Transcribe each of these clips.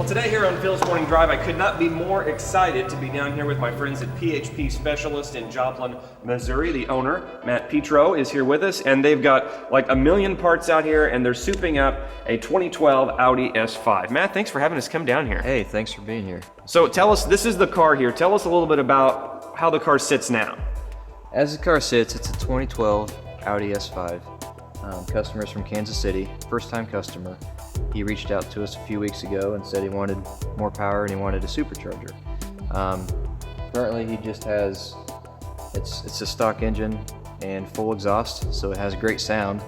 Well, today here on Phil's Morning Drive, I could not be more excited to be down here with my friends at PHP Specialists in Joplin, Missouri. The owner, Matt Petro, is here with us, and they've got like a million parts out here, and they're souping up a 2012 Audi S5. Matt, thanks for having us come down here. Hey, thanks for being here. So tell us, this is the car here. Tell us a little bit about how the car sits now. As the car sits, it's a 2012 Audi S5. Customer's from Kansas City, first-time customer. He reached out to us a few weeks ago and said he wanted more power and he wanted a supercharger. Currently he just has, it's a stock engine and full exhaust, so it has great sound,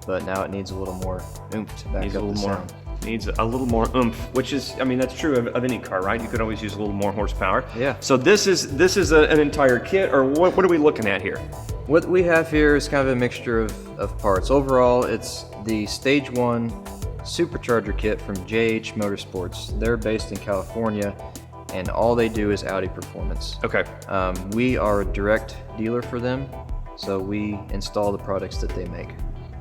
but now it needs a little more oomph to back up the sound. Needs a little more oomph, which is, I mean, that's true of any car, right? You could always use a little more horsepower. Yeah. So this is an entire kit, or what are we looking at here? What we have here is kind of a mixture of parts. Overall, it's the Stage 1 Supercharger kit from JH Motorsports. They're based in California, and all they do is Audi performance. Okay. We are a direct dealer for them, so we install the products that they make.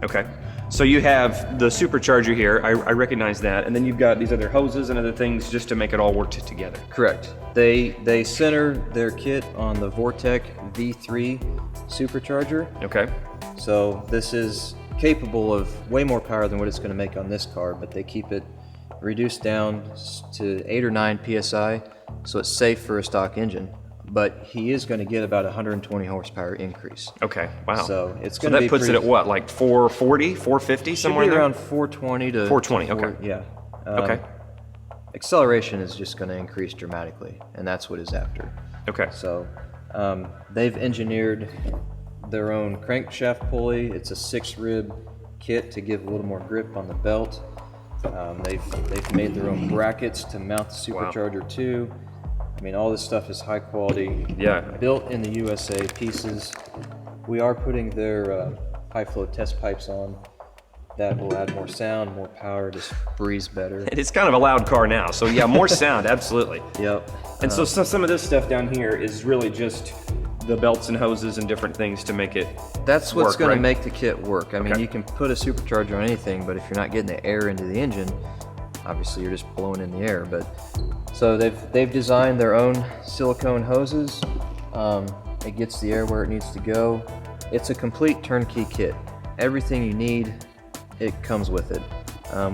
Okay. So you have the supercharger here, I recognize that, and then you've got these other hoses and other things just to make it all work together. Correct. They center their kit on the Vortech V3 supercharger. Okay. So this is capable of way more power than what it's going to make on this car, but they keep it reduced down to 8 or 9 PSI, so it's safe for a stock engine. But he is going to get about 120 horsepower increase. Okay, wow. So it's going to be that puts it at what, like 440, 450, somewhere in there? Around 420 to 420, okay. Yeah. Okay. Acceleration is just going to increase dramatically, and that's what it's after. Okay. So they've engineered their own crankshaft pulley. It's a 6-rib kit to give a little more grip on the belt. They've made their own brackets to mount the supercharger to. I mean, all this stuff is high quality, built in the USA pieces. We are putting their high flow test pipes on. That will add more sound, more power, just breathe better. It's kind of a loud car now, so yeah, more sound, absolutely. Yep. And so some of this stuff down here is really just the belts and hoses and different things to make it That's what's going right? to make the kit work. I mean, Okay. you can put a supercharger on anything, but if you're not getting the air into the engine, obviously you're just blowing in the air. But so they've designed their own silicone hoses. It gets the air where it needs to go. It's a complete turnkey kit. Everything you need, it comes with it.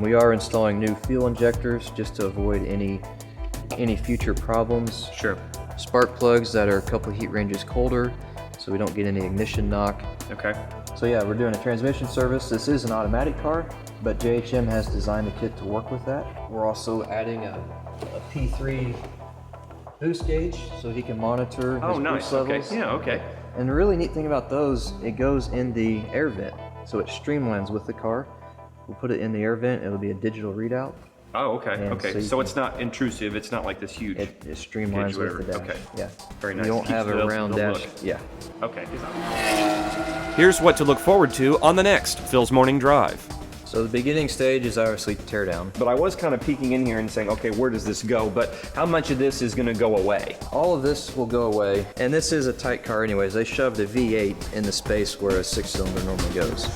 We are installing new fuel injectors just to avoid any future problems. Sure. Spark plugs that are a couple of heat ranges colder, so we don't get any ignition knock. Okay. So yeah, we're doing a transmission service. This is an automatic car, but JHM has designed the kit to work with that. We're also adding a P3 boost gauge, so he can monitor his boost levels. Okay. Yeah, okay. And the really neat thing about those, it goes in the air vent, so it streamlines with the car. We'll put it in the air vent, it'll be a digital readout. Oh, okay, And okay. So it's not intrusive, it's not like this huge... It streamlines with the dash. Okay. Yeah. Very nice. You don't Keeps have a the round look. dash. Yeah. Okay. Here's what to look forward to on the next Phil's Morning Drive. So the beginning stage is obviously tear down. But I was kind of peeking in here and saying, okay, where does this go? But how much of this is going to go away? All of this will go away, and this is a tight car anyways. They shoved a V8 in the space where a 6-cylinder normally goes.